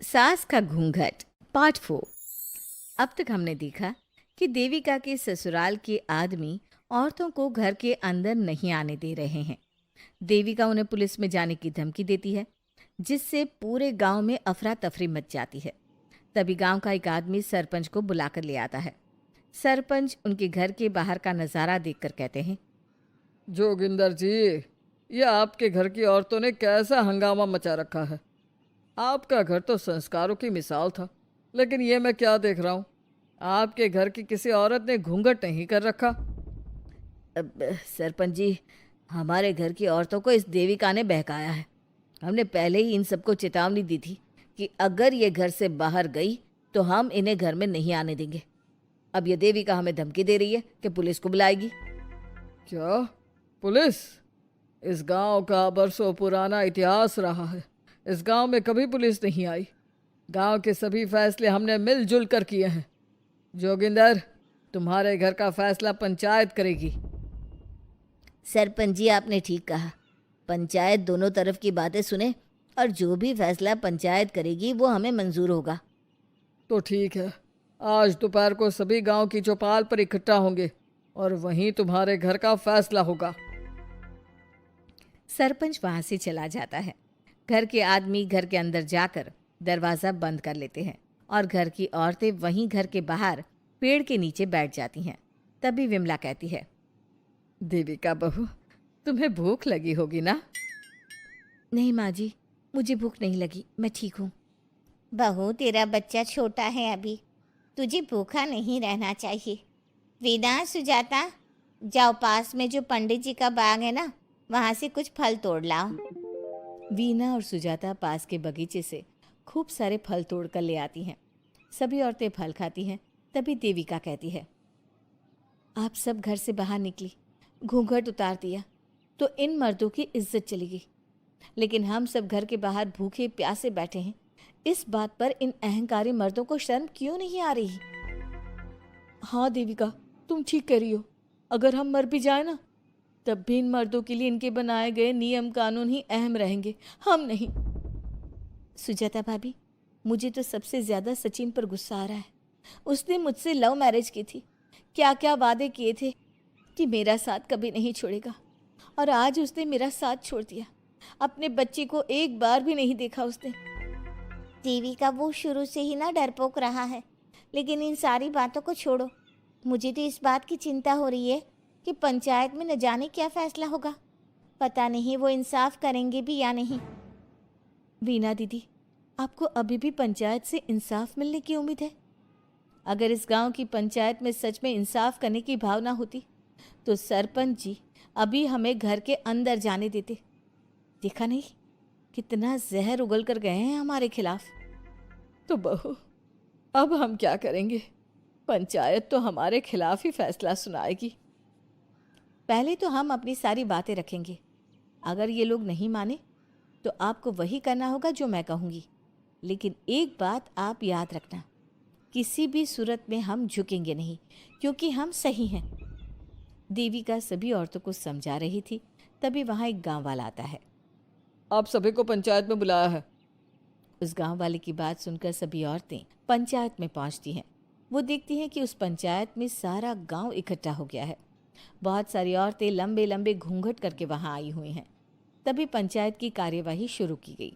सास का घूंघट पार्ट 4। अब तक हमने देखा कि देविका के ससुराल के आदमी औरतों को घर के अंदर नहीं आने दे रहे हैं। देविका उन्हें पुलिस में जाने की धमकी देती है, जिससे पूरे गांव में अफरा तफरी मच जाती है। तभी गांव का एक आदमी सरपंच को बुलाकर ले आता है। सरपंच उनके घर के बाहर का नज़ारा देखकर कहते हैं, जोगिंदर जी, ये आपके घर की औरतों ने कैसा हंगामा मचा रखा है। आपका घर तो संस्कारों की मिसाल था, लेकिन ये मैं क्या देख रहा हूँ। आपके घर की किसी औरत ने घूंघट नहीं कर रखा। अब सरपंच जी, हमारे घर की औरतों को इस देविका ने बहकाया है। हमने पहले ही इन सबको चेतावनी दी थी कि अगर ये घर से बाहर गई तो हम इन्हें घर में नहीं आने देंगे। अब ये देविका हमें धमकी दे रही है कि पुलिस को बुलाएगी। क्या? पुलिस? इस गांव का बरसों पुराना इतिहास रहा है। इस गांव में कभी पुलिस नहीं आई। गांव के सभी फैसले हमने मिलजुल कर किए हैं। जोगिंदर, तुम्हारे घर का फैसला पंचायत करेगी। सरपंच जी, आपने ठीक कहा। पंचायत दोनों तरफ की बातें सुने और जो भी फैसला पंचायत करेगी वो हमें मंजूर होगा। तो ठीक है, आज दोपहर को सभी गांव की चौपाल पर इकट्ठा होंगे और वहीं तुम्हारे घर का फैसला होगा। सरपंच वहां से चला जाता है। घर के आदमी घर के अंदर जाकर दरवाज़ा बंद कर लेते हैं और घर की औरतें वहीं घर के बाहर पेड़ के नीचे बैठ जाती हैं। तभी विमला कहती है, देविका बहू, तुम्हें भूख लगी होगी ना? नहीं माँ जी, मुझे भूख नहीं लगी, मैं ठीक हूँ। बहू, तेरा बच्चा छोटा है अभी, तुझे भूखा नहीं रहना चाहिए। वेदा, सुजाता, जाओ पास में जो पंडित जी का बाग है ना, वहाँ से कुछ फल तोड़ लाओ। वीना और सुजाता पास के बगीचे से खूब सारे फल तोड़ कर ले आती हैं। सभी औरतें फल खाती हैं। तभी देविका कहती है, आप सब घर से बाहर निकली, घूंघट उतार दिया तो इन मर्दों की इज्जत चली गई, लेकिन हम सब घर के बाहर भूखे प्यासे बैठे हैं। इस बात पर इन अहंकारी मर्दों को शर्म क्यों नहीं आ रही? हाँ देविका, तुम ठीक कह रही हो। अगर हम मर भी जाए ना, तब भी इन मर्दों के लिए इनके बनाए गए नियम कानून ही अहम रहेंगे, हम नहीं। सुजाता भाभी, मुझे तो सबसे ज़्यादा सचिन पर गुस्सा आ रहा है। उसने मुझसे लव मैरिज की थी, क्या क्या वादे किए थे कि मेरा साथ कभी नहीं छोड़ेगा, और आज उसने मेरा साथ छोड़ दिया। अपने बच्चे को एक बार भी नहीं देखा उसने। देवी का वो शुरू से ही ना डरपोक रहा है, लेकिन इन सारी बातों को छोड़ो। मुझे तो इस बात की चिंता हो रही है कि पंचायत में न जाने क्या फैसला होगा। पता नहीं वो इंसाफ करेंगे भी या नहीं। वीना दीदी, आपको अभी भी पंचायत से इंसाफ मिलने की उम्मीद है? अगर इस गांव की पंचायत में सच में इंसाफ करने की भावना होती तो सरपंच जी अभी हमें घर के अंदर जाने देते। देखा नहीं कितना जहर उगल कर गए हैं हमारे खिलाफ। तो बहू, अब हम क्या करेंगे? पंचायत तो हमारे खिलाफ ही फैसला सुनाएगी। पहले तो हम अपनी सारी बातें रखेंगे। अगर ये लोग नहीं माने तो आपको वही करना होगा जो मैं कहूँगी। लेकिन एक बात आप याद रखना, किसी भी सूरत में हम झुकेंगे नहीं, क्योंकि हम सही हैं। देविका सभी औरतों को समझा रही थी। तभी वहाँ एक गांव वाला आता है। आप सभी को पंचायत में बुलाया है। उस गांव वाले की बात सुनकर सभी औरतें पंचायत में पहुंचती हैं। वो देखती हैं कि उस पंचायत में सारा गांव इकट्ठा हो गया है। बहुत सारी औरतें लंबे लंबे घूंघट करके वहां आई हुई हैं। तभी पंचायत की कार्यवाही शुरू की गई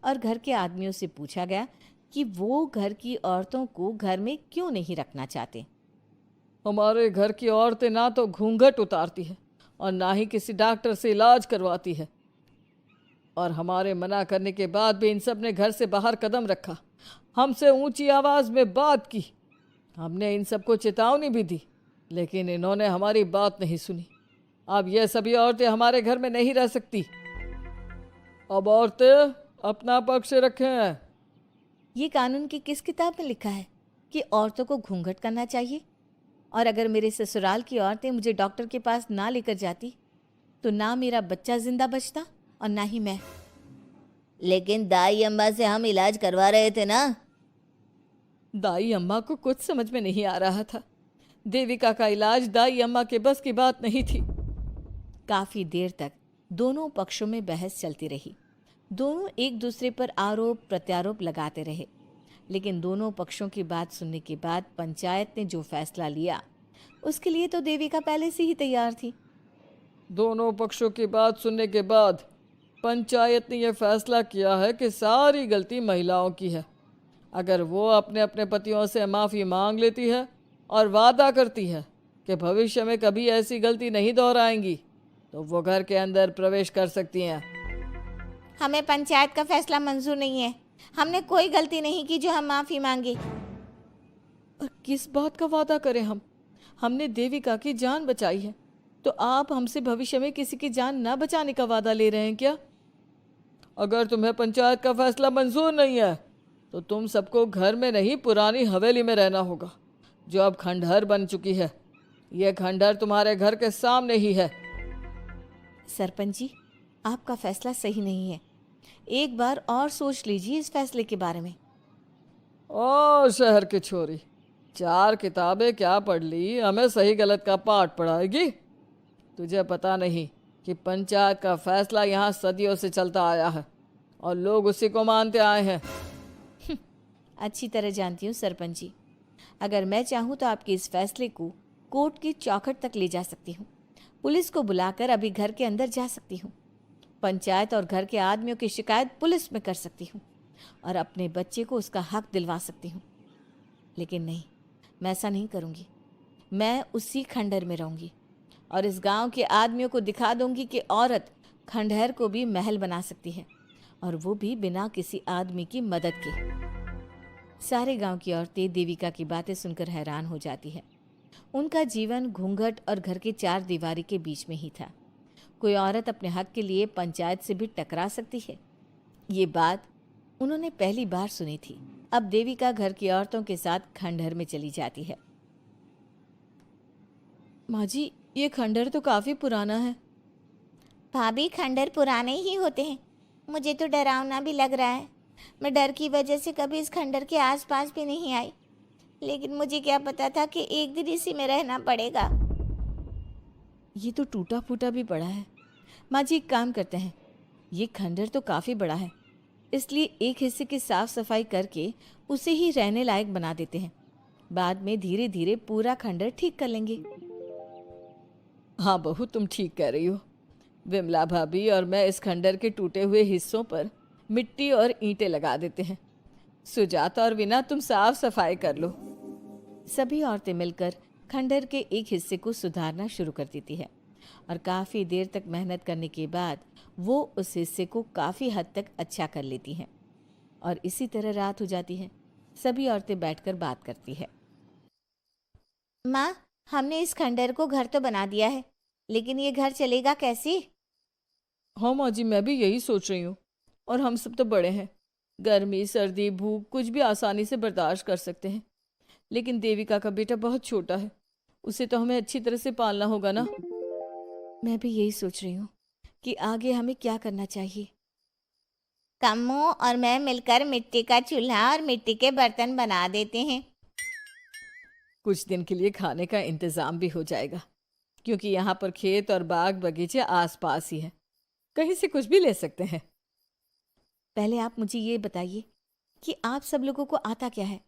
और घर के आदमियों से पूछा गया कि वो घर की औरतों को घर में क्यों नहीं रखना चाहते। हमारे घर की औरतें ना तो घूंघट उतारती है और ना ही किसी डॉक्टर से इलाज करवाती है, और हमारे मना करने के बाद भी इन सब ने घर से बाहर कदम रखा, हमसे ऊंची आवाज़ में बात की। हमने इन सबको चेतावनी भी दी, लेकिन इन्होंने हमारी बात नहीं सुनी। अब ये सभी औरतें हमारे घर में नहीं रह सकती। अब औरतें अपना पक्ष रखें। ये कानून की किस किताब में लिखा है कि औरतों को घूंघट करना चाहिए? और अगर मेरे ससुराल की औरतें मुझे डॉक्टर के पास ना लेकर जाती तो ना मेरा बच्चा जिंदा बचता और ना ही मैं। लेकिन दाई अम्मा से हम इलाज करवा रहे थे ना। दाई अम्मा को कुछ समझ में नहीं आ रहा था। देविका का इलाज दाई अम्मा के बस की बात नहीं थी। काफी देर तक दोनों पक्षों में बहस चलती रही। दोनों एक दूसरे पर आरोप प्रत्यारोप लगाते रहे, लेकिन दोनों पक्षों की बात सुनने के बाद पंचायत ने जो फैसला लिया उसके लिए तो देविका पहले से ही तैयार थी। दोनों पक्षों की बात सुनने के बाद पंचायत ने यह फैसला किया है कि सारी गलती महिलाओं की है। अगर वो अपने अपने पतियों से माफ़ी मांग लेती है और वादा करती है कि भविष्य में कभी ऐसी गलती नहीं दोहराएंगी, तो वो घर के अंदर प्रवेश कर सकती हैं। हमें पंचायत का फैसला मंजूर नहीं है। हमने कोई गलती नहीं की जो हम माफ़ी मांगे। और किस बात का वादा करें हम? हमने देविका की जान बचाई है, तो आप हमसे भविष्य में किसी की जान ना बचाने का वादा ले रहे हैं क्या? अगर तुम्हें पंचायत का फैसला मंजूर नहीं है तो तुम सबको घर में नहीं पुरानी हवेली में रहना होगा, जो अब खंडहर बन चुकी है। यह खंडहर तुम्हारे घर के सामने ही है। सरपंच जी, आपका फैसला सही नहीं है। एक बार और सोच लीजिए इस फैसले के बारे में। ओ शहर की छोरी, 4 किताबें क्या पढ़ ली, हमें सही गलत का पाठ पढ़ाएगी? तुझे पता नहीं कि पंचायत का फैसला यहाँ सदियों से चलता आया है और लोग उसी को मानते आए हैं। अच्छी तरह जानती हूँ सरपंच जी। अगर मैं चाहूँ तो आपके इस फैसले को कोर्ट की चौखट तक ले जा सकती हूँ। पुलिस को बुलाकर अभी घर के अंदर जा सकती हूँ। पंचायत और घर के आदमियों की शिकायत पुलिस में कर सकती हूँ और अपने बच्चे को उसका हक दिलवा सकती हूँ। लेकिन नहीं, मैं ऐसा नहीं करूँगी। मैं उसी खंडहर में रहूँगी और इस गांव के आदमियों को दिखा दूंगी कि औरत खंडहर को भी महल बना सकती है, और वो भी बिना किसी आदमी की मदद के। सारे गांव की औरतें देविका की बातें सुनकर हैरान हो जाती है। उनका जीवन घूंघट और घर के 4 दीवारी के बीच में ही था। कोई औरत अपने हक के लिए पंचायत से भी टकरा सकती है, ये बात उन्होंने पहली बार सुनी थी। अब देविका घर की औरतों के साथ खंडहर में चली जाती है। माँ जी, ये खंडहर तो काफ़ी पुराना है। भाभी, खंडहर पुराने ही होते हैं। मुझे तो डरावना भी लग रहा है। मैं डर की वजह से कभी इस खंडहर के आसपास भी नहीं आई, लेकिन मुझे क्या पता था कि एक दिन इसी में रहना पड़ेगा। ये तो टूटा फूटा भी पड़ा है। माँ जी, एक काम करते हैं, ये खंडहर तो काफ़ी बड़ा है, इसलिए एक हिस्से की साफ सफाई करके उसे ही रहने लायक बना देते हैं। बाद में धीरे धीरे पूरा खंडहर ठीक कर लेंगे। हाँ बहू, तुम ठीक कह रही हो। विमला भाभी और मैं इस खंडहर के टूटे हुए हिस्सों पर मिट्टी और ईंटें लगा देते हैं। सुजाता और वीना, तुम साफ सफाई कर लो। सभी औरतें मिलकर खंडहर के एक हिस्से को सुधारना शुरू कर देती है और काफ़ी देर तक मेहनत करने के बाद वो उस हिस्से को काफ़ी हद तक अच्छा कर लेती हैं। और इसी तरह रात हो जाती है। सभी औरतें बैठकर बात करती है। माँ, हमने इस खंडहर को घर तो बना दिया है, लेकिन ये घर चलेगा कैसे? हाँ माँ जी, मैं भी यही सोच रही हूँ। और हम सब तो बड़े हैं, गर्मी सर्दी भूख कुछ भी आसानी से बर्दाश्त कर सकते हैं। लेकिन देविका का बेटा बहुत छोटा है, उसे तो हमें अच्छी तरह से पालना होगा ना। मैं भी यही सोच रही हूँ कि आगे हमें क्या करना चाहिए। कम्मू और मैं मिलकर मिट्टी का चूल्हा और मिट्टी के बर्तन बना देते हैं। कुछ दिन के लिए खाने का इंतज़ाम भी हो जाएगा, क्योंकि यहाँ पर खेत और बाग बगीचे आसपास ही हैं, कहीं से कुछ भी ले सकते हैं। पहले आप मुझे ये बताइए कि आप सब लोगों को आता क्या है?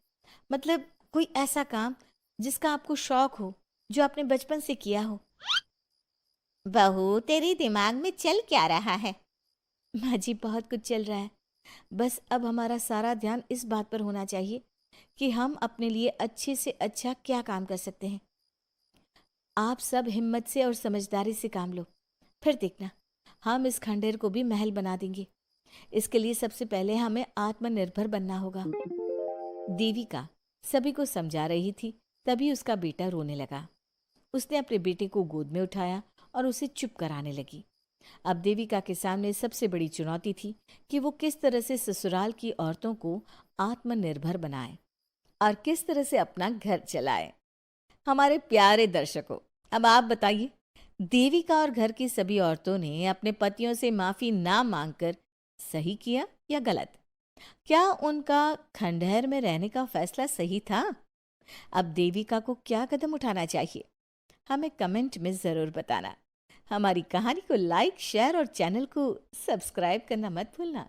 मतलब कोई ऐसा काम जिसका आपको शौक हो, जो आपने बचपन से किया हो। बहू, तेरे दिमाग में चल क्या रहा है? माँ जी, बहुत कुछ चल रहा है। बस अब हमारा सारा ध्यान इस बात पर होना चाहिए कि हम अपने लिए अच्छे से अच्छा क्या काम कर सकते हैं। आप सब हिम्मत से और समझदारी से काम लो, फिर देखना हम इस खंडहर को भी महल बना देंगे। इसके लिए सबसे पहले हमें आत्मनिर्भर बनना होगा। देविका सभी को समझा रही थी, तभी उसका बेटा रोने लगा। उसने अपने बेटे को गोद में उठाया और उसे चुप कराने लगी। अब देविका के सामने सबसे बड़ी चुनौती थी कि वो किस तरह से ससुराल की औरतों को आत्मनिर्भर बनाए और किस तरह से अपना घर चलाए। हमारे प्यारे दर्शकों, अब आप बताइए, देविका और घर की सभी औरतों ने अपने पतियों से माफी ना मांगकर सही किया या गलत? क्या उनका खंडहर में रहने का फैसला सही था? अब देविका को क्या कदम उठाना चाहिए, हमें कमेंट में ज़रूर बताना। हमारी कहानी को लाइक, शेयर और चैनल को सब्सक्राइब करना मत भूलना।